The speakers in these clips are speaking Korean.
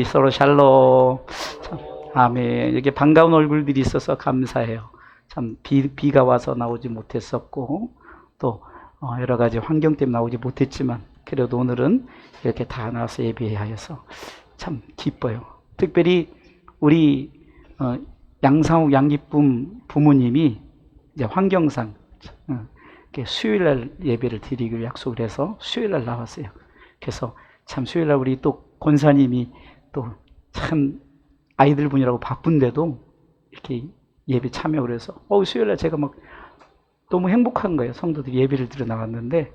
서로 샬롬. 참, 아멘. 이렇게 반가운 얼굴들이 있어서 감사해요. 참 비가 와서 나오지 못했었고 또 여러 가지 환경 때문에 나오지 못했지만 그래도 오늘은 이렇게 다 나와서 예배하여서 참 기뻐요. 특별히 우리 양상욱 양기쁨 부모님이 이제 환경상 수요일날 예배를 드리기로 약속을 해서 수요일날 나왔어요. 그래서 참 수요일날 우리 또 권사님이 또 참 아이들 분이라고 바쁜데도 이렇게 예배 참여를 해서 수요일날 제가 막 너무 행복한 거예요. 성도들이 예배를 드려 나왔는데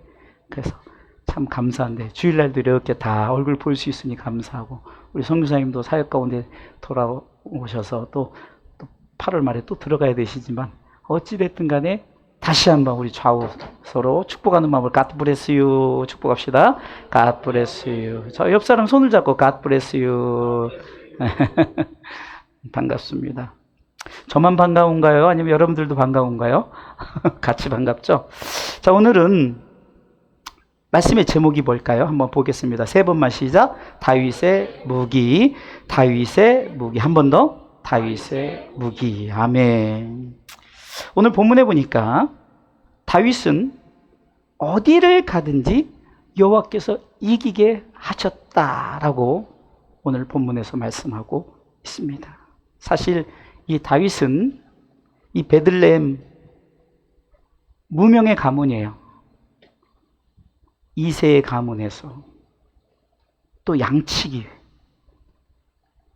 그래서 참 감사한데 주일날도 이렇게 다 얼굴 볼 수 있으니 감사하고 우리 선교사님도 사역 가운데 돌아오셔서 또 8월 말에 또 들어가야 되시지만 어찌됐든 간에 다시 한번 우리 좌우 서로 축복하는 마음을 God bless you 축복합시다. God bless you. 저 옆 사람 손을 잡고 God bless you. 반갑습니다. 저만 반가운가요? 아니면 여러분들도 반가운가요? 같이 반갑죠? 자, 오늘은 말씀의 제목이 뭘까요? 한번 보겠습니다. 세 번만 시작. 다윗의 무기. 다윗의 무기. 한 번 더. 다윗의 무기. 아멘. 오늘 본문에 보니까 다윗은 어디를 가든지 여호와께서 이기게 하셨다라고 오늘 본문에서 말씀하고 있습니다. 사실 이 다윗은 이 베들레헴 무명의 가문이에요. 이세의 가문에서 또 양치기,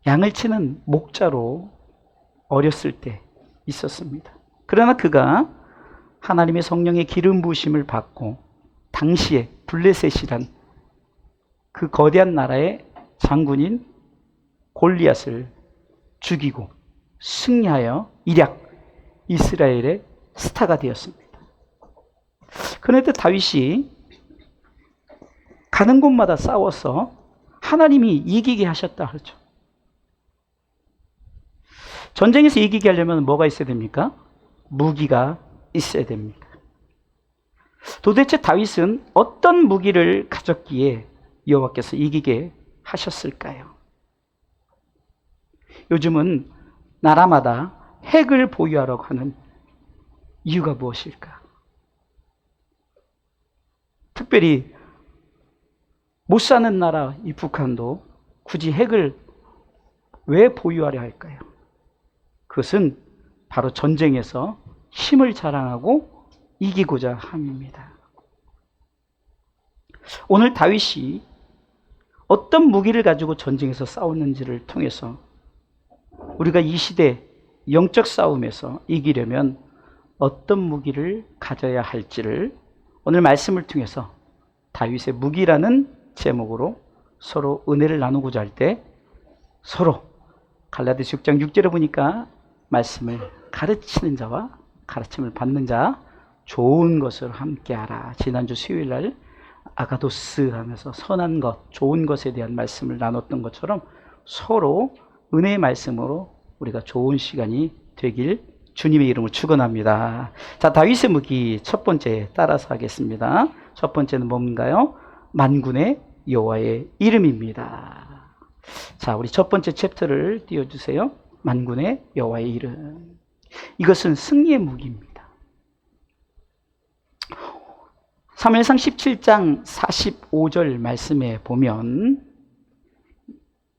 양을 치는 목자로 어렸을 때 있었습니다. 그러나 그가 하나님의 성령의 기름 부으심을 받고 당시에 블레셋이란 그 거대한 나라의 장군인 골리앗을 죽이고 승리하여 일약 이스라엘의 스타가 되었습니다. 그런데 다윗이 가는 곳마다 싸워서 하나님이 이기게 하셨다 그러죠. 전쟁에서 이기게 하려면 뭐가 있어야 됩니까? 무기가 있어야 됩니다. 도대체 다윗은 어떤 무기를 가졌기에 여호와께서 이기게 하셨을까요? 요즘은 나라마다 핵을 보유하라고 하는 이유가 무엇일까? 특별히 못 사는 나라 이 북한도 굳이 핵을 왜 보유하려 할까요? 그것은 바로 전쟁에서 힘을 자랑하고 이기고자 함입니다. 오늘 다윗이 어떤 무기를 가지고 전쟁에서 싸웠는지를 통해서 우리가 이 시대 영적 싸움에서 이기려면 어떤 무기를 가져야 할지를 오늘 말씀을 통해서 다윗의 무기라는 제목으로 서로 은혜를 나누고자 할 때 서로 갈라디아서 6장 6절에 보니까 말씀을 가르치는 자와 가르침을 받는 자 좋은 것을 함께하라. 지난주 수요일날 아가도스 하면서 선한 것, 좋은 것에 대한 말씀을 나눴던 것처럼 서로 은혜의 말씀으로 우리가 좋은 시간이 되길 주님의 이름으로 축원합니다. 자, 다윗의 무기 첫 번째 따라서 하겠습니다. 첫 번째는 뭔가요? 만군의 여호와의 이름입니다. 자, 우리 첫 번째 챕터를 띄워주세요. 만군의 여호와의 이름. 이것은 승리의 무기입니다. 사무엘상 17장 45절 말씀에 보면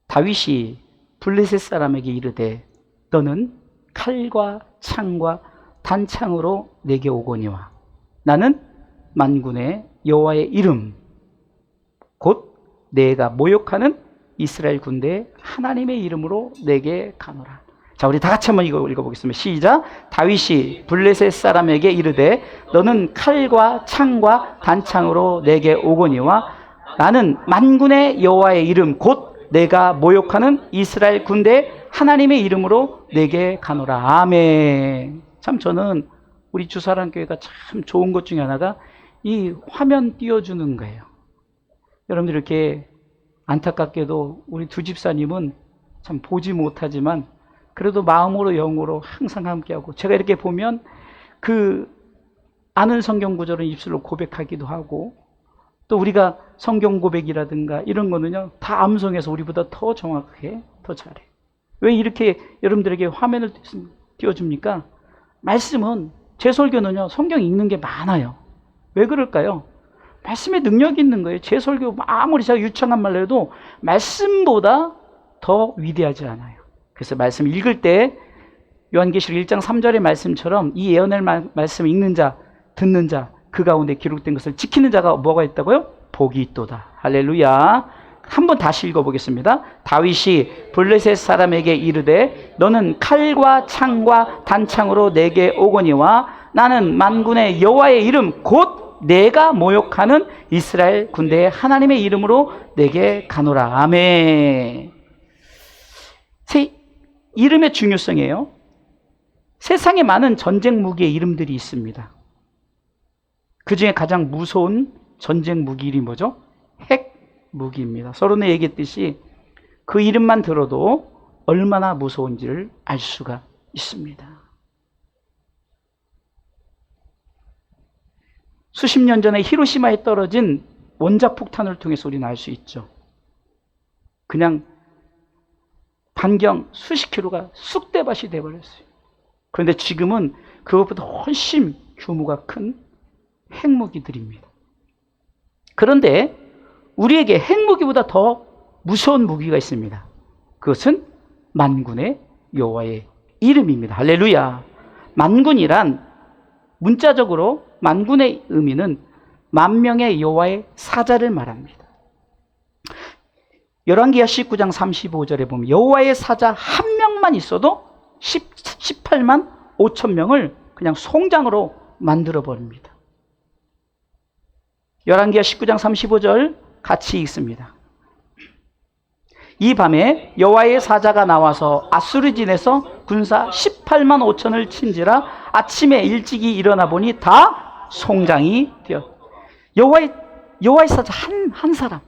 다윗이 블레셋 사람에게 이르되 너는 칼과 창과 단창으로 내게 오거니와 나는 만군의 여호와의 이름 곧 내가 모욕하는 이스라엘 군대의 하나님의 이름으로 내게 가노라. 자, 우리 다 같이 한번 이거 읽어보겠습니다. 시작. 다윗이 블레셋 사람에게 이르되 너는 칼과 창과 단창으로 내게 오거니와 나는 만군의 여호와의 이름 곧 내가 모욕하는 이스라엘 군대의 하나님의 이름으로 내게 가노라. 아멘. 참 저는 우리 주사랑교회가 참 좋은 것 중에 하나가 이 화면 띄워주는 거예요. 여러분들 이렇게 안타깝게도 우리 두 집사님은 참 보지 못하지만 그래도 마음으로 영으로 항상 함께하고 제가 이렇게 보면 그 아는 성경 구절은 입술로 고백하기도 하고 또 우리가 성경 고백이라든가 이런 거는요, 다 암송해서 우리보다 더 정확하게, 더 잘해. 왜 이렇게 여러분들에게 화면을 띄워줍니까? 말씀은, 제 설교는요, 성경 읽는 게 많아요. 왜 그럴까요? 말씀에 능력이 있는 거예요. 제 설교 아무리 제가 유창한 말로 해도 말씀보다 더 위대하지 않아요. 그래서 말씀 읽을 때 요한계시록 1장 3절의 말씀처럼 이 예언의 말씀 읽는 자, 듣는 자, 그 가운데 기록된 것을 지키는 자가 뭐가 있다고요? 복이 있도다. 할렐루야. 한번 다시 읽어보겠습니다. 다윗이 블레셋 사람에게 이르되 너는 칼과 창과 단창으로 내게 오거니와 나는 만군의 여호와의 이름 곧 내가 모욕하는 이스라엘 군대의 하나님의 이름으로 내게 가노라. 아멘. 이름의 중요성이에요. 세상에 많은 전쟁 무기의 이름들이 있습니다. 그 중에 가장 무서운 전쟁 무기 이름이 뭐죠? 핵 무기입니다. 서론에 얘기했듯이 그 이름만 들어도 얼마나 무서운지를 알 수가 있습니다. 수십 년 전에 히로시마에 떨어진 원자폭탄을 통해서 우리는 알 수 있죠. 그냥 반경 수십 킬로가 쑥대밭이 돼버렸어요. 그런데 지금은 그것보다 훨씬 규모가 큰 핵무기들입니다. 그런데 우리에게 핵무기보다 더 무서운 무기가 있습니다. 그것은 만군의 여호와의 이름입니다. 할렐루야. 만군이란 문자적으로 만군의 의미는 만명의 여호와의 사자를 말합니다. 열왕기하 19장 35절에 보면 여호와의 사자 한 명만 있어도 18만 5천 명을 그냥 송장으로 만들어 버립니다. 열왕기하 19장 35절 같이 읽습니다. 이 밤에 여호와의 사자가 나와서 아수르진에서 군사 18만 5천을 친지라 아침에 일찍이 일어나 보니 다 송장이 되었다. 여호와의 사자 한 사람.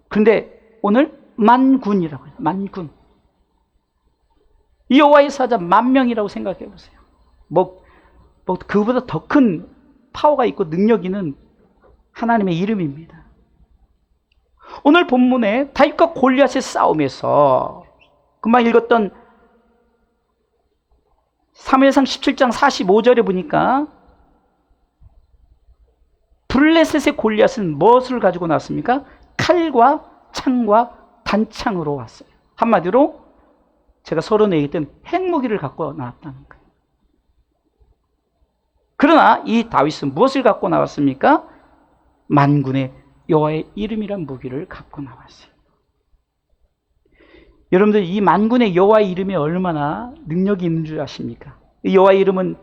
그런데 오늘 만군이라고 해요. 만군. 이 여호와의 사자 10,000명이라고 생각해 보세요. 그보다 더 큰 파워가 있고 능력 있는 하나님의 이름입니다. 오늘 본문에 다윗과 골리앗의 싸움에서 금방 읽었던 사무엘상 17장 45절에 보니까 블레셋의 골리앗은 무엇을 가지고 나왔습니까? 칼과 창과 단창으로 왔어요. 한마디로 제가 서론에 얘기했던 핵무기를 갖고 나왔다는 거예요. 그러나 이 다윗은 무엇을 갖고 나왔습니까? 만군의 여호와의 이름이란 무기를 갖고 나왔어요. 여러분들 이 만군의 여호와의 이름이 얼마나 능력이 있는 줄 아십니까? 이 여호와의 이름은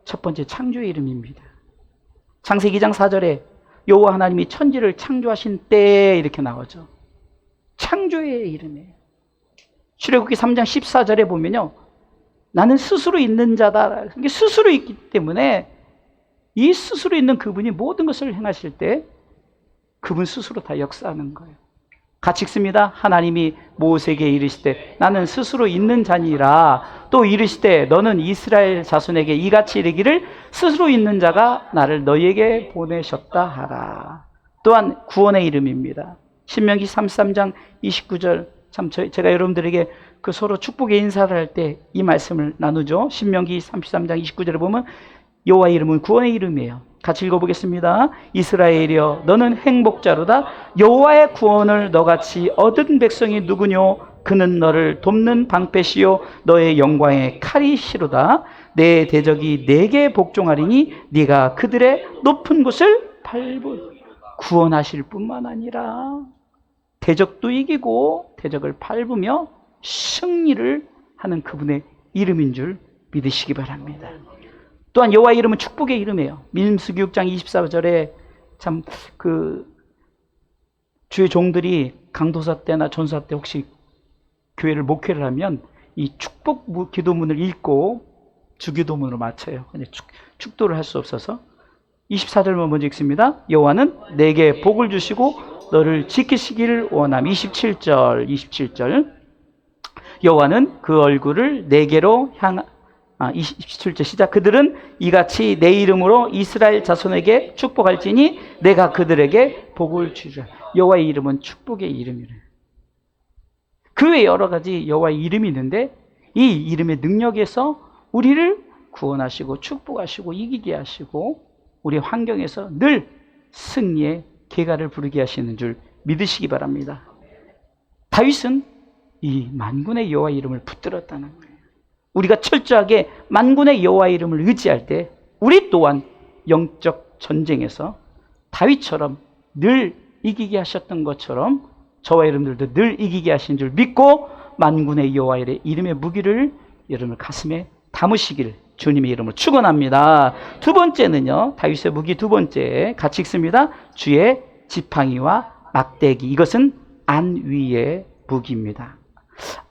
첫 번째 창조의 이름입니다. 창세기 2장 4절에 여호와 하나님이 천지를 창조하신 때에 이렇게 나오죠. 창조의 이름이에요. 출애굽기 3장 14절에 보면요. 나는 스스로 있는 자다. 이게 스스로 있기 때문에 이 스스로 있는 그분이 모든 것을 행하실 때 그분 스스로 다 역사하는 거예요. 같이 읽습니다. 하나님이 모세에게 이르시되 나는 스스로 있는 자니라. 또 이르시되 너는 이스라엘 자손에게 이같이 이르기를 스스로 있는 자가 나를 너희에게 보내셨다 하라. 또한 구원의 이름입니다. 신명기 33장 29절 참 제가 여러분들에게 그 서로 축복의 인사를 할 때 이 말씀을 나누죠. 신명기 33장 29절에 보면 여호와의 이름은 구원의 이름이에요. 같이 읽어보겠습니다. 이스라엘이여 너는 행복자로다. 여호와의 구원을 너같이 얻은 백성이 누구뇨? 그는 너를 돕는 방패시요 너의 영광의 칼이시로다. 내 대적이 내게 복종하리니 네가 그들의 높은 곳을 밟을 구원하실 뿐만 아니라 대적도 이기고 대적을 밟으며 승리를 하는 그분의 이름인 줄 믿으시기 바랍니다. 또한 여호와의 이름은 축복의 이름이에요. 민수기 6장 24절에 참 주의 종들이 강도사 때나 전사 때 혹시 교회를 목회를 하면 이 축복 기도문을 읽고 주기도문으로 맞춰요. 축도를 할 수 없어서 24절만 먼저 읽습니다. 여호와는 내게 복을 주시고 너를 지키시기를 원함. 27절 여호와는 그 얼굴을 내게로 27절 시작. 그들은 이같이 내 이름으로 이스라엘 자손에게 축복할지니 내가 그들에게 복을 주리라. 여호와의 이름은 축복의 이름이래요. 그 외에 여러 가지 여호와의 이름이 있는데 이 이름의 능력에서 우리를 구원하시고 축복하시고 이기게 하시고 우리 환경에서 늘 승리의 계가를 부르게 하시는 줄 믿으시기 바랍니다. 다윗은 이 만군의 여호와의 이름을 붙들었다는 거예요. 우리가 철저하게 만군의 여호와의 이름을 의지할 때 우리 또한 영적 전쟁에서 다윗처럼 늘 이기게 하셨던 것처럼 저와 여러분들도 늘 이기게 하신 줄 믿고 만군의 여호와의 이름의 무기를 여러분 가슴에 담으시길 주님의 이름으로 축원합니다. 두 번째는요, 다윗의 무기 두 번째 같이 읽습니다. 주의 지팡이와 막대기. 이것은 안위의 무기입니다.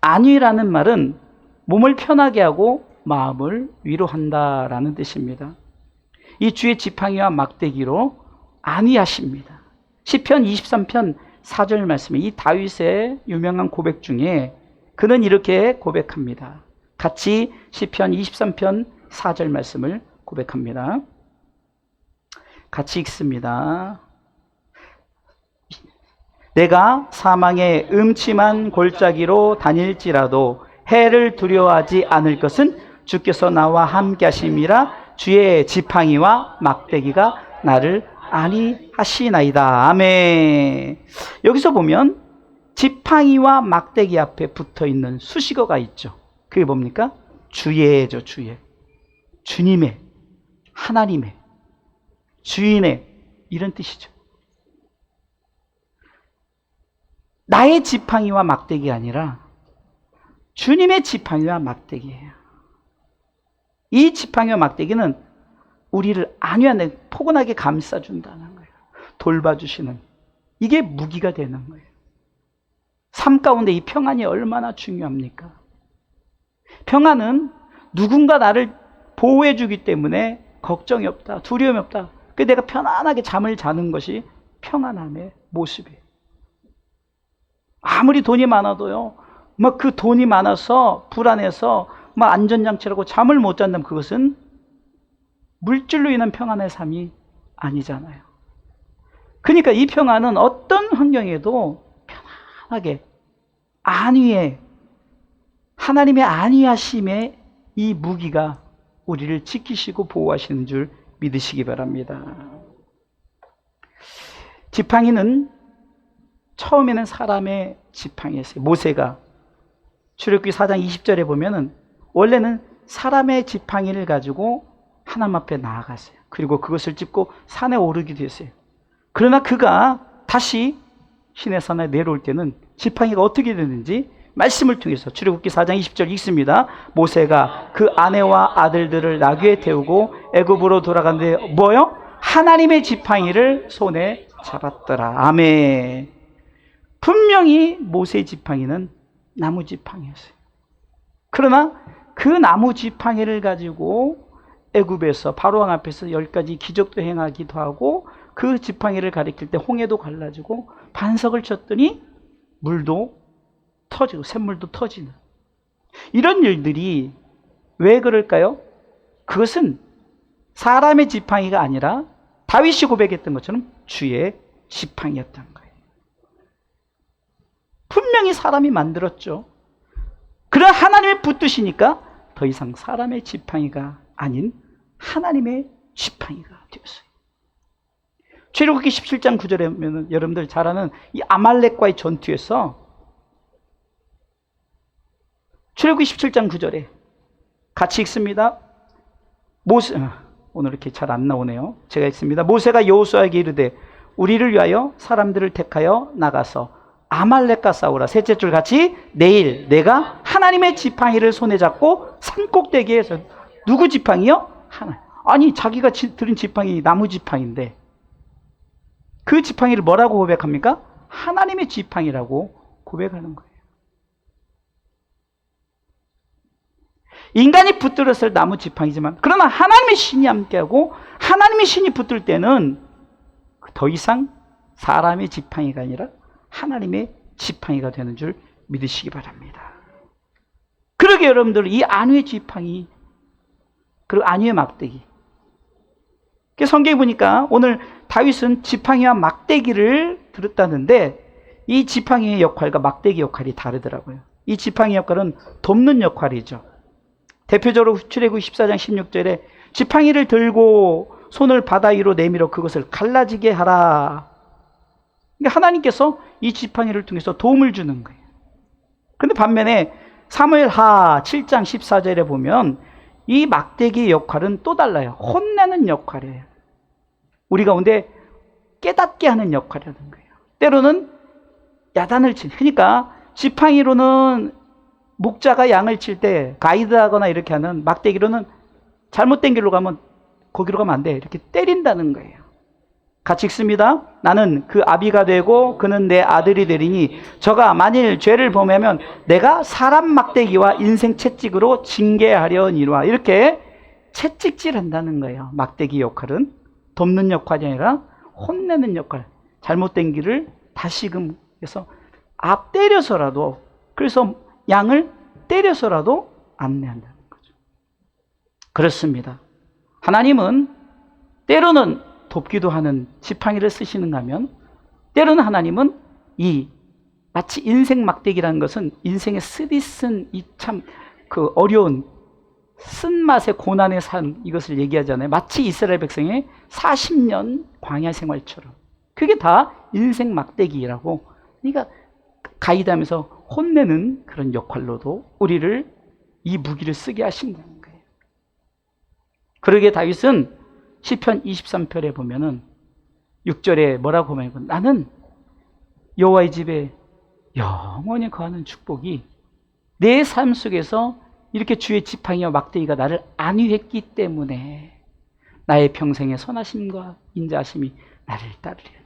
안위라는 말은 몸을 편하게 하고 마음을 위로한다라는 뜻입니다. 이 주의 지팡이와 막대기로 안위하십니다. 시편 23편 4절 말씀에 이 다윗의 유명한 고백 중에 그는 이렇게 고백합니다. 같이 시편 23편 4절 말씀을 고백합니다. 같이 읽습니다. 내가 사망의 음침한 골짜기로 다닐지라도 해를 두려워하지 않을 것은 주께서 나와 함께 하심이라. 주의 지팡이와 막대기가 나를 안위하시나이다. 아멘. 여기서 보면 지팡이와 막대기 앞에 붙어있는 수식어가 있죠. 그게 뭡니까? 주의죠. 주의. 주님의, 하나님의, 주인의, 이런 뜻이죠. 나의 지팡이와 막대기가 아니라 주님의 지팡이와 막대기예요. 이 지팡이와 막대기는 우리를 안위하는, 포근하게 감싸준다는 거예요. 돌봐주시는, 이게 무기가 되는 거예요. 삶 가운데 이 평안이 얼마나 중요합니까? 평안은 누군가 나를 보호해 주기 때문에 걱정이 없다, 두려움이 없다. 그래서 내가 편안하게 잠을 자는 것이 평안함의 모습이에요. 아무리 돈이 많아도요, 막 그 돈이 많아서 불안해서 막 안전장치라고 잠을 못 잔다면 그것은 물질로 인한 평안의 삶이 아니잖아요. 그러니까 이 평안은 어떤 환경에도 편안하게 안위에, 하나님의 안위하심의 이 무기가 우리를 지키시고 보호하시는 줄 믿으시기 바랍니다. 지팡이는 처음에는 사람의 지팡이였어요. 모세가 출애굽기 4장 20절에 보면은 원래는 사람의 지팡이를 가지고 하나님 앞에 나아갔어요. 그리고 그것을 짚고 산에 오르기도 했어요. 그러나 그가 다시 시내산에 내려올 때는 지팡이가 어떻게 되는지 말씀을 통해서 출애굽기 4장 20절 읽습니다. 모세가 그 아내와 아들들을 나귀에 태우고 애굽으로 돌아갔는데 뭐요? 하나님의 지팡이를 손에 잡았더라. 아멘. 분명히 모세의 지팡이는 나무 지팡이였어요. 그러나 그 나무 지팡이를 가지고 애굽에서 바로왕 앞에서 10가지 기적도 행하기도 하고 그 지팡이를 가리킬 때 홍해도 갈라지고 반석을 쳤더니 물도 터지고 샘물도 터지는 이런 일들이 왜 그럴까요? 그것은 사람의 지팡이가 아니라 다윗이 고백했던 것처럼 주의 지팡이였던 거예요. 분명히 사람이 만들었죠. 그러나 하나님이 붙드시니까 더 이상 사람의 지팡이가 아닌 하나님의 지팡이가 되었어요. 출애굽기 17장 9절에 보면 여러분들 잘 아는 이 아말렉과의 전투에서 출애굽기 17장 9절에 같이 읽습니다. 오늘 이렇게 잘 안 나오네요. 제가 읽습니다. 모세가 여호수아에게 이르되 우리를 위하여 사람들을 택하여 나가서 아말렉과 싸우라. 셋째 줄 같이 내일 내가 하나님의 지팡이를 손에 잡고 산꼭대기에서 누구 지팡이요? 하나. 아니 자기가 들은 지팡이 나무 지팡이인데 그 지팡이를 뭐라고 고백합니까? 하나님의 지팡이라고 고백하는 거예요. 인간이 붙들었을 나무 지팡이지만 그러나 하나님의 신이 함께하고 하나님의 신이 붙들 때는 더 이상 사람의 지팡이가 아니라 하나님의 지팡이가 되는 줄 믿으시기 바랍니다. 그러게 여러분들 이 안위의 지팡이 그리고 안위의 막대기. 성경에 보니까 오늘 다윗은 지팡이와 막대기를 들었다는데 이 지팡이의 역할과 막대기 역할이 다르더라고요. 이 지팡이 역할은 돕는 역할이죠. 대표적으로 출애굽 14장 16절에 지팡이를 들고 손을 바다 위로 내밀어 그것을 갈라지게 하라. 그러니까 하나님께서 이 지팡이를 통해서 도움을 주는 거예요. 그런데 반면에 사무엘하 7장 14절에 보면 이 막대기의 역할은 또 달라요. 혼내는 역할이에요. 우리 가운데 깨닫게 하는 역할이라는 거예요. 때로는 야단을 치는. 그러니까 지팡이로는 목자가 양을 칠 때 가이드하거나 이렇게 하는, 막대기로는 잘못된 길로 가면 거기로 가면 안 돼. 이렇게 때린다는 거예요. 같이 읽습니다. 나는 그 아비가 되고 그는 내 아들이 되리니 저가 만일 죄를 범하면 내가 사람 막대기와 인생 채찍으로 징계하려니와. 이렇게 채찍질한다는 거예요. 막대기 역할은 돕는 역할이 아니라 혼내는 역할. 잘못된 길을 다시금 해서 때려서라도, 그래서 양을 때려서라도 안내한다는 거죠. 그렇습니다. 하나님은 때로는 돕기도 하는 지팡이를 쓰시는가 하면 때로는 하나님은 마치 인생 막대기라는 것은 인생의 쓰디쓴 이 참 그 어려운 쓴맛의 고난의 삶, 이것을 얘기하잖아요. 마치 이스라엘 백성의 40년 광야 생활처럼. 그게 다 인생 막대기라고. 그러니까 가이드하면서 혼내는 그런 역할로도 우리를 이 무기를 쓰게 하신다는 거예요. 그러게 다윗은 시편 23편에 보면은 6절에 뭐라고 하면 나는 여호와의 집에 영원히 거하는 축복이 내 삶 속에서 이렇게 주의 지팡이와 막대기가 나를 안위했기 때문에 나의 평생의 선하심과 인자하심이 나를 따르리니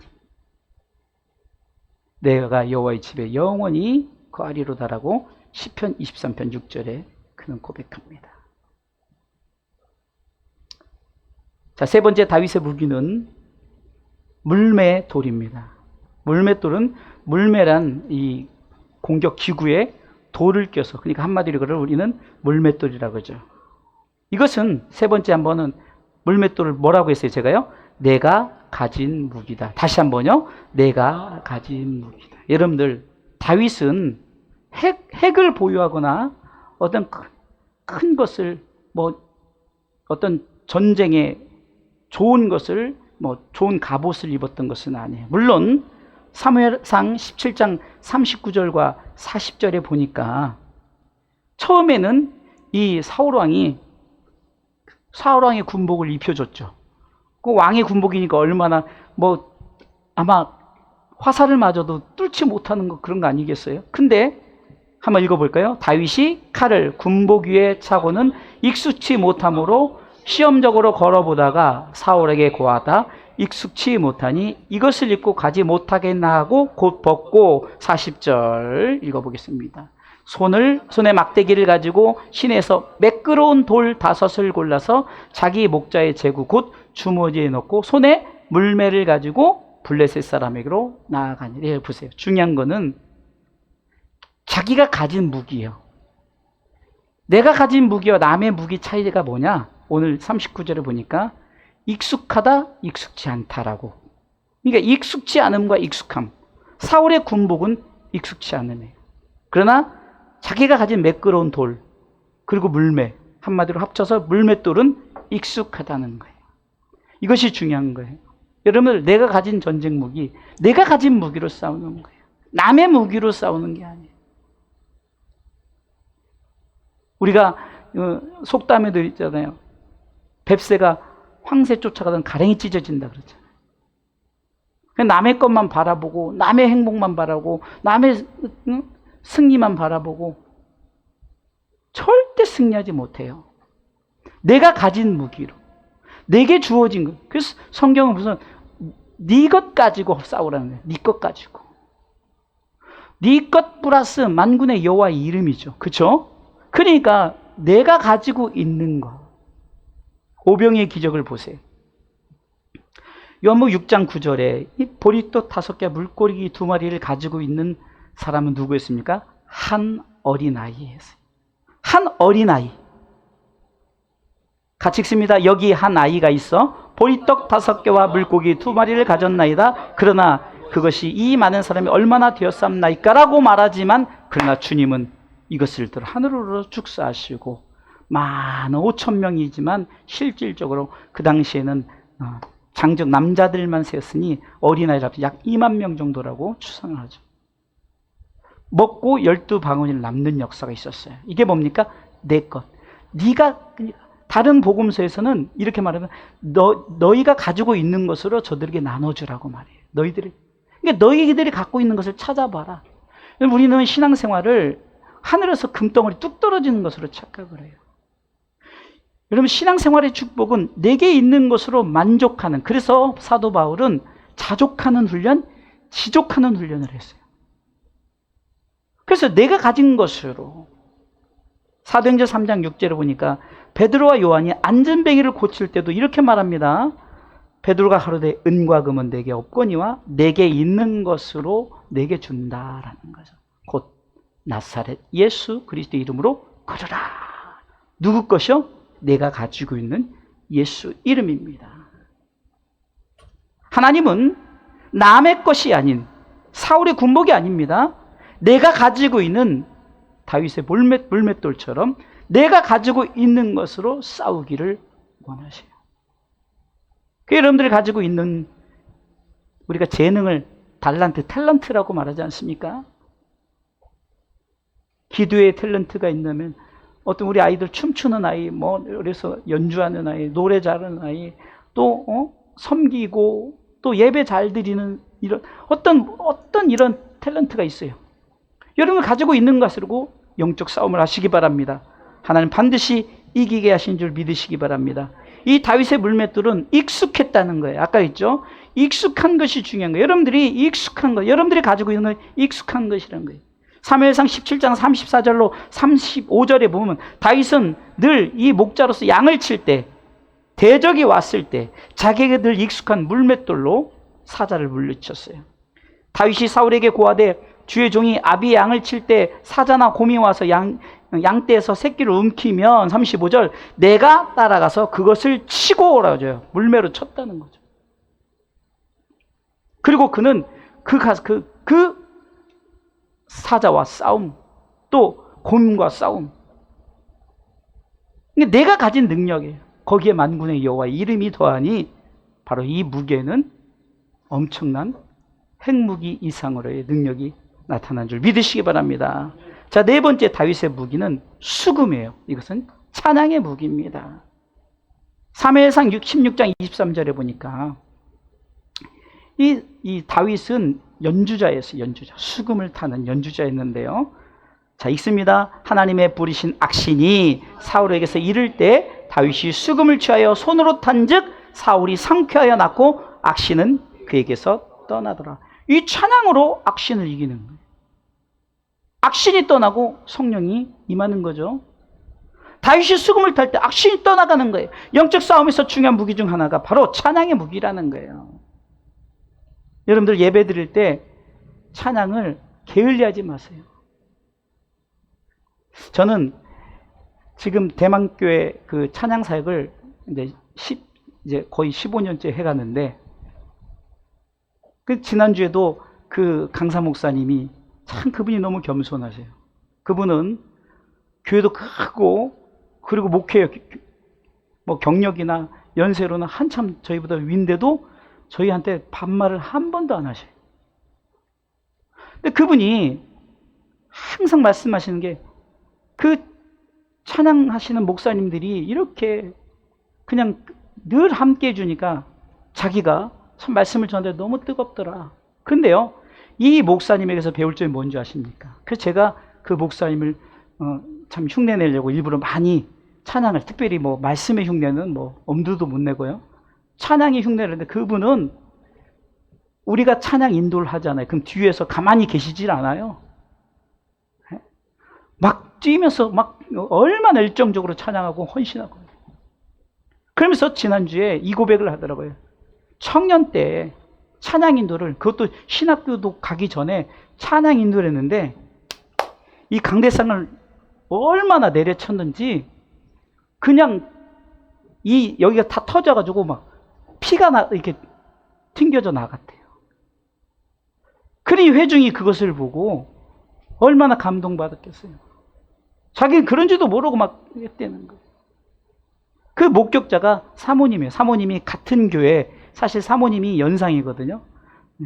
내가 여호와의 집에 영원히 거하리로다라고 시편 23편 6절에 그는 고백합니다. 자, 세 번째 다윗의 무기는 물매돌입니다. 물매돌은 물매란 이 공격 기구에 돌을 껴서, 그러니까 한마디로 그걸 우리는 물맷돌이라고 하죠. 이것은 세 번째 한번은 물맷돌을 뭐라고 했어요? 제가요? 내가 가진 무기다. 다시 한번요. 내가 가진 무기다. 여러분들, 다윗은 핵을 보유하거나 어떤 큰 것을, 어떤 전쟁에 좋은 것을, 좋은 갑옷을 입었던 것은 아니에요. 물론 사무엘상 17장 39절과 40절에 보니까 처음에는 이 사울왕이 군복을 입혀줬죠. 그 왕의 군복이니까 얼마나 아마 화살을 맞아도 뚫지 못하는 그런 거 아니겠어요? 근데 한번 읽어볼까요? 다윗이 칼을 군복 위에 차고는 익숙치 못함으로 시험적으로 걸어보다가 사울에게 고하다 익숙치 못하니 이것을 입고 가지 못하겠나 하고 곧 벗고 40절 읽어보겠습니다. 손에 막대기를 가지고 시내에서 매끄러운 돌 5을 골라서 자기 목자의 제구 곧 주머니에 넣고 손에 물매를 가지고 블레셋 사람에게로 나아가니. 보세요. 중요한 거는 자기가 가진 무기예요. 내가 가진 무기와 남의 무기 차이가 뭐냐? 오늘 39절에 보니까 익숙하다, 익숙치 않다라고. 그러니까 익숙치 않음과 익숙함. 사울의 군복은 익숙치 않음이에요. 그러나 자기가 가진 매끄러운 돌, 그리고 물매, 한마디로 합쳐서 물맷돌은 익숙하다는 거예요. 이것이 중요한 거예요. 여러분들, 내가 가진 전쟁 무기, 내가 가진 무기로 싸우는 거예요. 남의 무기로 싸우는 게 아니에요. 우리가 속담에도 있잖아요. 뱁새가 황새 쫓아가던 가랭이 찢어진다 그러잖아요. 남의 것만 바라보고 남의 행복만 바라고 남의 승리만 바라보고 절대 승리하지 못해요. 내가 가진 무기로, 내게 주어진 것. 그래서 성경은 무슨 네 것 가지고 싸우라는 거예요. 네 것 가지고. 네 것 플러스 만군의 여호와의 이름이죠. 그렇죠? 그러니까 내가 가지고 있는 것. 오병이의 기적을 보세요. 요한복음 6장 9절에 이 보리떡 5개, 물고기 2마리를 가지고 있는 사람은 누구였습니까? 한 어린아이였어요. 한 어린아이. 같이 읽습니다. 여기 한 아이가 있어 보리떡 5개와 물고기 2마리를 가졌나이다. 그러나 그것이 이 많은 사람이 얼마나 되었삼나이까라고 말하지만, 그러나 주님은 이것을 들어 하늘으로 축사하시고 많은 5,000명이지만 실질적으로 그 당시에는 장정 남자들만 세었으니 어린아이라 약 2만 명 정도라고 추산을 하죠. 먹고 12바구니를 남는 역사가 있었어요. 이게 뭡니까? 내 것. 네가, 다른 복음서에서는 이렇게 말하면 너희가 가지고 있는 것으로 저들에게 나눠주라고 말해요. 그러니까 너희들이 갖고 있는 것을 찾아봐라. 우리는 신앙생활을 하늘에서 금덩어리 뚝 떨어지는 것으로 착각을 해요. 여러분, 신앙생활의 축복은 내게 있는 것으로 만족하는, 그래서 사도 바울은 자족하는 훈련, 지족하는 훈련을 했어요. 그래서 내가 가진 것으로, 사도행전 3장 6절에 보니까 베드로와 요한이 안전뱅이를 고칠 때도 이렇게 말합니다. 베드로가 가로되 은과 금은 내게 없거니와 내게 있는 것으로 내게 준다라는 거죠. 곧 나사렛 예수 그리스도 이름으로 걸으라. 누구 것이요? 내가 가지고 있는 예수 이름입니다. 하나님은 남의 것이 아닌 사울의 군복이 아닙니다. 내가 가지고 있는 다윗의 물맷돌처럼 내가 가지고 있는 것으로 싸우기를 원하세요. 그 여러분들이 가지고 있는, 우리가 재능을 탤런트라고 말하지 않습니까? 기도의 탤런트가 있다면, 어떤 우리 아이들 춤추는 아이, 그래서 연주하는 아이, 노래 잘하는 아이, 또 섬기고 또 예배 잘 드리는 이런 어떤 이런 탤런트가 있어요. 여러분 가지고 있는 것으로 영적 싸움을 하시기 바랍니다. 하나님 반드시 이기게 하신 줄 믿으시기 바랍니다. 이 다윗의 물맷돌은 익숙했다는 거예요. 아까 했죠? 익숙한 것이 중요한 거예요. 여러분들이 익숙한 것, 여러분들이 가지고 있는 건 익숙한 것이라는 거예요. 사무엘상 17장 34절로 35절에 보면 다윗은 늘 이 목자로서 양을 칠 때, 대적이 왔을 때 자기에게 늘 익숙한 물맷돌로 사자를 물리쳤어요. 다윗이 사울에게 고하되 주의 종이 아비의 양을 칠 때 사자나 곰이 와서 양떼에서 새끼를 움키면 35절 내가 따라가서 그것을 치고 오라고 해요. 물매로 쳤다는 거죠. 그리고 그는 그 사자와 싸움, 또 곰과 싸움. 내가 가진 능력이에요. 거기에 만군의 여호와의 이름이 더하니 바로 이 무게는 엄청난 핵무기 이상으로의 능력이 나타난 줄 믿으시기 바랍니다. 자, 네 번째 다윗의 무기는 수금이에요. 이것은 찬양의 무기입니다. 사무엘상 16장 23절에 보니까 이 다윗은 연주자였어요. 수금을 타는 연주자였는데요. 자, 읽습니다. 하나님의 부리신 악신이 사울에게서 이를 때 다윗이 수금을 취하여 손으로 탄즉 사울이 상쾌하여 났고 악신은 그에게서 떠나더라. 이 찬양으로 악신을 이기는 거예요. 악신이 떠나고 성령이 임하는 거죠. 다윗이 수금을 탈 때 악신이 떠나가는 거예요. 영적 싸움에서 중요한 무기 중 하나가 바로 찬양의 무기라는 거예요. 여러분들 예배 드릴 때 찬양을 게을리하지 마세요. 저는 지금 대만교회 그 찬양 사역을 이제 거의 15년째 해가는데, 그 지난주에도 그 강사 목사님이 참 그분이 너무 겸손하세요. 그분은 교회도 크고 그리고 목회 경력이나 연세로는 한참 저희보다 위인데도 저희한테 반말을 한 번도 안 하셔요. 근데 그분이 항상 말씀하시는 게, 그 찬양하시는 목사님들이 이렇게 그냥 늘 함께 해주니까 자기가 참 말씀을 전하는데 너무 뜨겁더라. 그런데요, 이 목사님에게서 배울 점이 뭔지 아십니까? 그래서 제가 그 목사님을 참 흉내내려고 일부러 많이 찬양을, 특별히 말씀의 흉내는 엄두도 못 내고요, 찬양의 흉내를 했는데, 그분은 우리가 찬양 인도를 하잖아요. 그럼 뒤에서 가만히 계시질 않아요. 막 뛰면서 막 얼마나 열정적으로 찬양하고 헌신하고. 그러면서 지난주에 이 고백을 하더라고요. 청년 때 찬양 인도를, 그것도 신학교도 가기 전에 찬양 인도를 했는데 이 강대상을 얼마나 내려쳤는지 그냥 여기가 다 터져가지고 막 피가 이렇게 튕겨져 나갔대요. 그러니 회중이 그것을 보고 얼마나 감동받았겠어요. 자기는 그런지도 모르고 막 했다는 거예요. 그 목격자가 사모님이에요. 사모님이 같은 교회, 사실 사모님이 연상이거든요.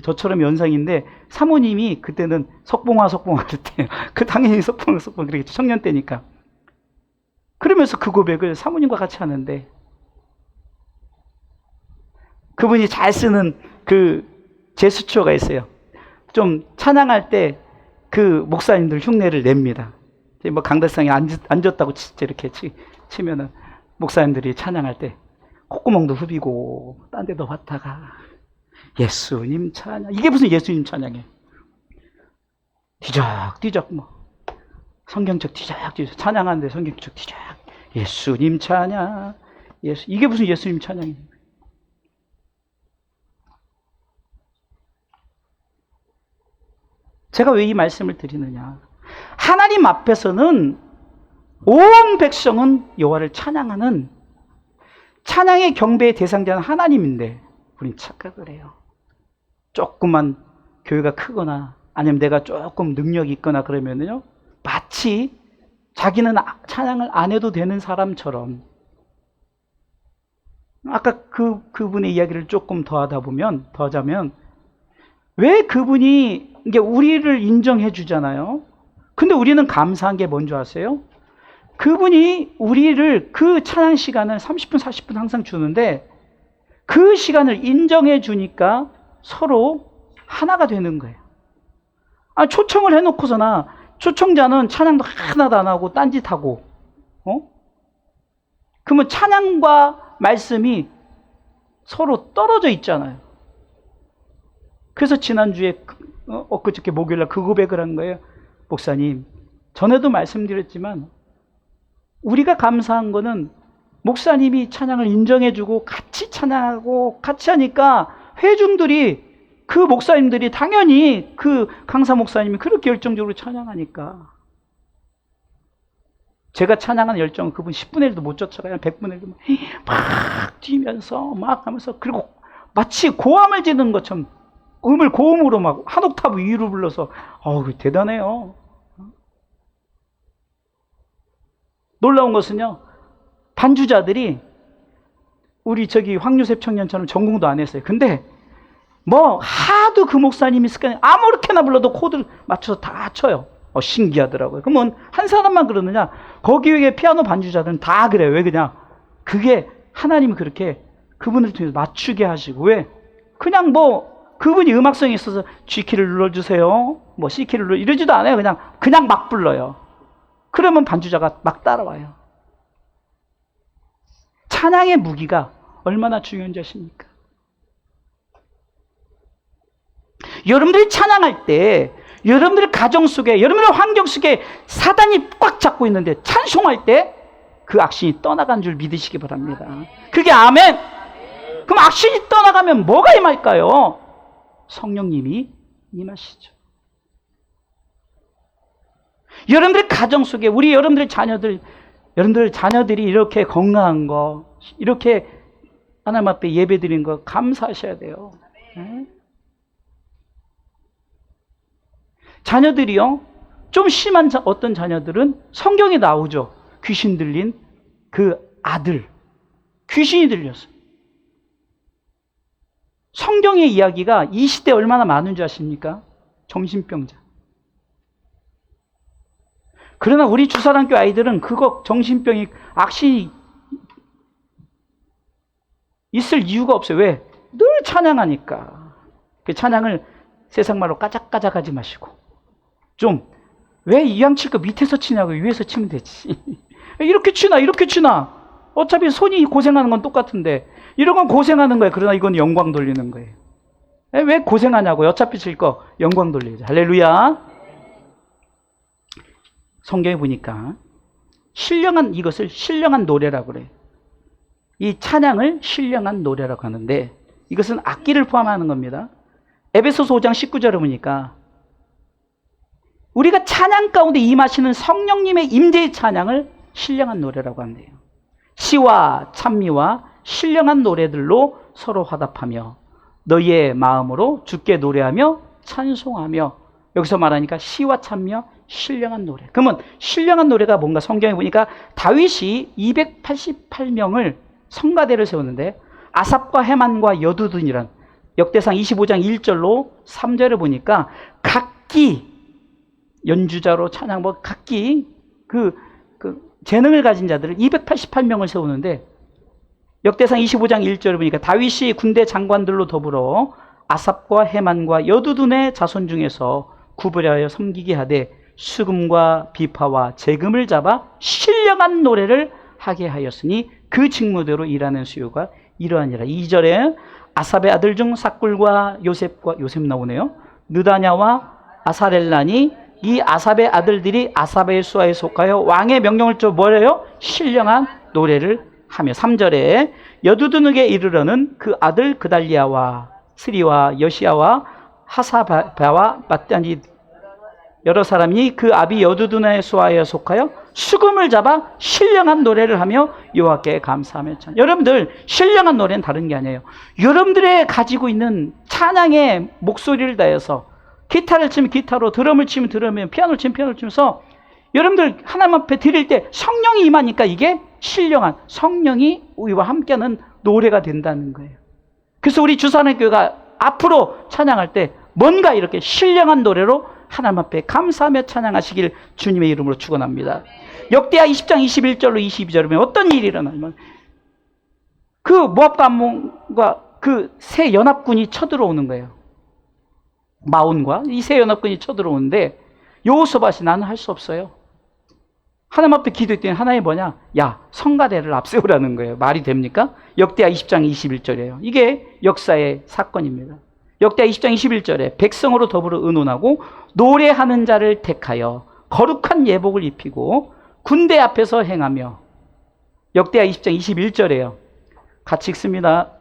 저처럼 연상인데 사모님이 그때는 석봉화 그랬대요. 그 당연히 석봉 그러겠죠. 청년 때니까. 그러면서 그 고백을 사모님과 같이 하는데 그분이 잘 쓰는 그 제스처가 있어요. 좀 찬양할 때 그 목사님들 흉내를 냅니다. 뭐 강대상에 앉았다고 이렇게 치면은 목사님들이 찬양할 때 콧구멍도 후비고 딴 데도 봤다가 예수님 찬양, 이게 무슨 예수님 찬양이에요. 뒤적뒤적 뭐 성경책 뒤적뒤적 찬양하는데 성경책 뒤적 예수님 찬양, 이게 무슨 예수님 찬양이에요. 제가 왜 이 말씀을 드리느냐, 하나님 앞에서는 온 백성은 여호와를 찬양하는 찬양의 경배의 대상자는 하나님인데 우린 착각을 해요. 조금만 교회가 크거나 아니면 내가 조금 능력이 있거나 그러면요, 마치 자기는 찬양을 안 해도 되는 사람처럼. 아까 그분의 이야기를 조금 더하자면 왜 그분이 이게 우리를 인정해 주잖아요. 근데 우리는 감사한 게 뭔지 아세요? 그분이 우리를 그 찬양 시간을 30분, 40분 항상 주는데 그 시간을 인정해 주니까 서로 하나가 되는 거예요. 초청을 해놓고서나 초청자는 찬양도 하나도 안 하고 딴짓하고, 그러면 찬양과 말씀이 서로 떨어져 있잖아요. 그래서 지난주에 엊그저께 목요일날 그 고백을 한 거예요. 목사님, 전에도 말씀드렸지만 우리가 감사한 거는 목사님이 찬양을 인정해주고 같이 찬양하고 같이 하니까 회중들이, 그 목사님들이 당연히 그 강사 목사님이 그렇게 열정적으로 찬양하니까 제가 찬양하는 열정은 그분 10분의 1도 못 쫓아가요. 100분의 1도 막 뛰면서 막 하면서, 그리고 마치 고함을 지르는 것처럼 음을 고음으로 막 한 옥타브 위로 불러서 대단해요. 놀라운 것은요, 반주자들이 우리 황유셉 청년처럼 전공도 안 했어요. 근데 뭐 하도 그 목사님이 습관이 아무렇게나 불러도 코드를 맞춰서 다 쳐요. 신기하더라고요. 그러면 한 사람만 그러느냐? 거기 위에 피아노 반주자들은 다 그래요. 왜 그냥 그게 하나님이 그렇게 그분을 통해서 맞추게 하시고, 왜 그냥 뭐 그분이 음악성이 있어서 G키를 눌러주세요, 뭐 C키를 눌러 이러지도 않아요. 그냥 막 불러요. 그러면 반주자가 막 따라와요. 찬양의 무기가 얼마나 중요한지 아십니까? 여러분들이 찬양할 때, 여러분들의 가정 속에, 여러분들의 환경 속에 사단이 꽉 잡고 있는데 찬송할 때 그 악신이 떠나간 줄 믿으시기 바랍니다. 그게 아멘. 그럼 악신이 떠나가면 뭐가 임할까요? 성령님이 임하시죠. 여러분들의 가정 속에 여러분들의 자녀들이 이렇게 건강한 거, 이렇게 하나님 앞에 예배 드린 거 감사하셔야 돼요. 네? 자녀들이요, 좀 심한 어떤 자녀들은 성경에 나오죠. 귀신 들린 그 아들, 귀신이 들렸어요. 성경의 이야기가 이 시대에 얼마나 많은지 아십니까? 정신병자. 그러나 우리 주사랑교 아이들은 그거 정신병이, 악신이 있을 이유가 없어요. 왜? 늘 찬양하니까. 그 찬양을 세상 말로 까작까작 하지 마시고, 좀 왜 이왕 칠 거 밑에서 치냐고 위에서 치면 되지. 이렇게 치나 어차피 손이 고생하는 건 똑같은데 이런 건 고생하는 거예요. 그러나 이건 영광 돌리는 거예요. 왜 고생하냐고요? 어차피 칠 거 영광 돌리죠. 할렐루야. 성경에 보니까 이것을 신령한 노래라고 그래요. 이 찬양을 신령한 노래라고 하는데 이것은 악기를 포함하는 겁니다. 에베소서 5장 19절에 보니까 우리가 찬양 가운데 임하시는 성령님의 임재의 찬양을 신령한 노래라고 한대요. 시와 찬미와 신령한 노래들로 서로 화답하며 너희의 마음으로 주께 노래하며 찬송하며. 여기서 말하니까 시와 찬미와 신령한 노래. 그러면 신령한 노래가 뭔가 성경에 보니까 다윗이 288명을 성가대를 세웠는데 아삽과 헤만과 여두둔이란 역대상 25장 1절로 3절을 보니까 각기 연주자로 찬양 각기 그 재능을 가진 자들을 288명을 세우는데 역대상 25장 1절을 보니까 다윗이 군대 장관들로 더불어 아삽과 헤만과 여두둔의 자손 중에서 구별하여 섬기게 하되 수금과 비파와 재금을 잡아 신령한 노래를 하게 하였으니 그 직무대로 일하는 수요가 이러하니라. 2절에 아삽의 아들 중 삭굴과 요셉 나오네요. 느다냐와 아사렐란이 이 아삽의 아들들이 아삽의 수하에 속하여 왕의 명령을 쫓아 뭐래요? 신령한 노래를 하며. 3절에 여두둔에게 이르러는 그 아들 그달리아와 스리와 여시야와 하사바와 마따니 여러 사람이 그 아비 여두둔의 수하에 속하여 수금을 잡아 신령한 노래를 하며 여호와께 감사하며 찬양. 여러분들 신령한 노래는 다른 게 아니에요. 여러분들의 가지고 있는 찬양의 목소리를 다해서 기타를 치면 기타로, 드럼을 치면 드럼에, 피아노를 치면 피아노를 치면서 여러분들 하나님 앞에 드릴 때 성령이 임하니까 이게 신령한, 성령이 우리와 함께하는 노래가 된다는 거예요. 그래서 우리 주산의교회가 앞으로 찬양할 때 뭔가 이렇게 신령한 노래로 하나님 앞에 감사하며 찬양하시길 주님의 이름으로 축원합니다. 역대하 20장 21절로 22절에 보면 어떤 일이 일어나면 그 모압과 암몬과 그 세 연합군이 쳐들어오는 거예요. 마온과 이 세 연합군이 쳐들어오는데 여호수아밭이 나는 할 수 없어요. 하나님 앞에 기도했더니 하나님이 뭐냐? 야, 성가대를 앞세우라는 거예요. 말이 됩니까? 역대하 20장 21절이에요. 이게 역사의 사건입니다. 역대하 20장 21절에 백성으로 더불어 의논하고 노래하는 자를 택하여 거룩한 예복을 입히고 군대 앞에서 행하며. 역대하 20장 21절이에요. 같이 읽습니다.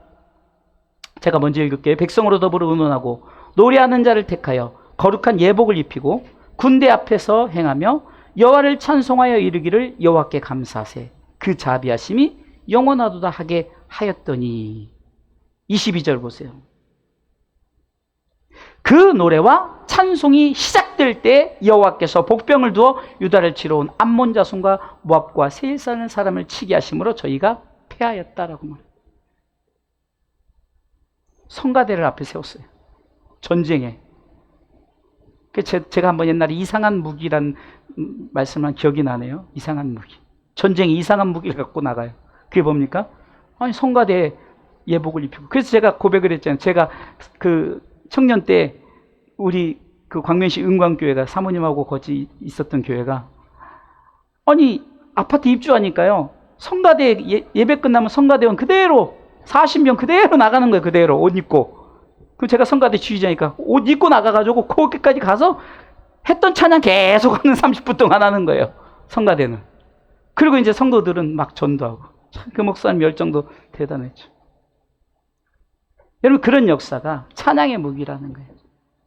제가 먼저 읽을게요. 백성으로 더불어 의논하고 노래하는 자를 택하여 거룩한 예복을 입히고 군대 앞에서 행하며 여호와를 찬송하여 이르기를 여호와께 감사하세. 그 자비하심이 영원하도다 하게 하였더니. 22절 보세요. 그 노래와 찬송이 시작될 때 여호와께서 복병을 두어 유다를 치러 온 암몬 자손과 모압과 세일 사는 사람을 치게 하심으로 저희가 패하였다라고 말해요. 성가대를 앞에 세웠어요. 전쟁에. 제가 한번 옛날에 이상한 무기란 말씀한 기억이 나네요. 이상한 무기. 전쟁에 이상한 무기를 갖고 나가요. 그게 뭡니까? 아니, 성가대 예복을 입히고. 그래서 제가 고백을 했잖아요. 제가 그 청년 때 우리 그 광명시 은광교회가 사모님하고 같이 있었던 교회가 아니 아파트 입주하니까요. 성가대 예배 끝나면 성가대원 그대로 40명 그대로 나가는 거예요. 그대로 옷 입고. 그럼 제가 성가대 지휘자니까 옷 입고 나가가지고 거기까지 가서 했던 찬양 계속 하는 30분 동안 하는 거예요. 성가대는. 그리고 이제 성도들은 막 전도하고. 참 그 목사님 열정도 대단했죠. 여러분 그런 역사가 찬양의 무기라는 거예요.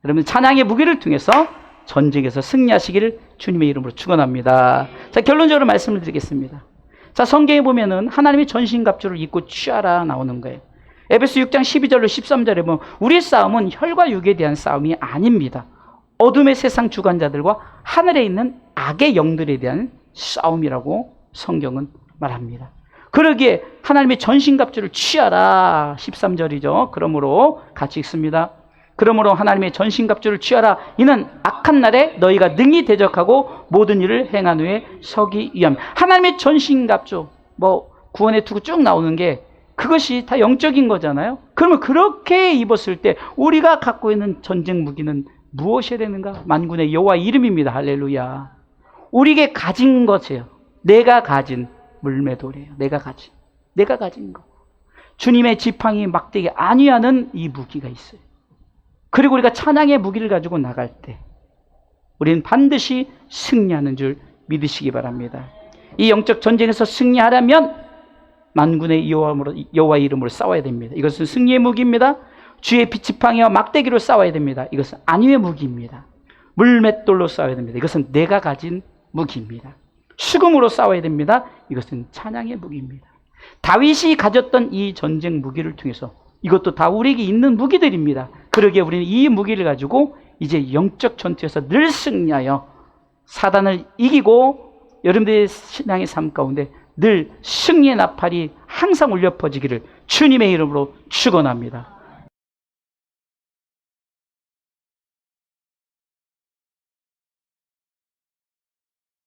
여러분 찬양의 무기를 통해서 전쟁에서 승리하시기를 주님의 이름으로 축원합니다. 자, 결론적으로 말씀을 드리겠습니다. 자, 성경에 보면은 하나님이 전신갑주를 입고 취하라 나오는 거예요. 에베소 6장 12절로 13절에 보면 우리의 싸움은 혈과 육에 대한 싸움이 아닙니다. 어둠의 세상 주관자들과 하늘에 있는 악의 영들에 대한 싸움이라고 성경은 말합니다. 그러기에 하나님의 전신갑주를 취하라 13절이죠. 그러므로 같이 읽습니다. 그러므로 하나님의 전신갑주를 취하라. 이는 악한 날에 너희가 능히 대적하고 모든 일을 행한 후에 서기 위함. 하나님의 전신갑주, 구원의 투구 쭉 나오는 게 그것이 다 영적인 거잖아요. 그러면 그렇게 입었을 때 우리가 갖고 있는 전쟁 무기는 무엇이 되는가? 만군의 여호와 이름입니다. 할렐루야. 우리에게 가진 것이에요. 내가 가진 물매돌이에요. 내가 가진 거. 주님의 지팡이 막대기 아니하는 이 무기가 있어요. 그리고 우리가 찬양의 무기를 가지고 나갈 때 우리는 반드시 승리하는 줄 믿으시기 바랍니다. 이 영적 전쟁에서 승리하려면 만군의 여호와 이름으로 싸워야 됩니다. 이것은 승리의 무기입니다. 주의 지팡이와 막대기로 싸워야 됩니다. 이것은 안위의 무기입니다. 물맷돌로 싸워야 됩니다. 이것은 내가 가진 무기입니다. 수금으로 싸워야 됩니다. 이것은 찬양의 무기입니다. 다윗이 가졌던 이 전쟁 무기를 통해서 이것도 다 우리에게 있는 무기들입니다. 그러기에 우리는 이 무기를 가지고 이제 영적 전투에서 늘 승리하여 사단을 이기고 여러분들의 신앙의 삶 가운데 늘 승리의 나팔이 항상 울려 퍼지기를 주님의 이름으로 축원합니다.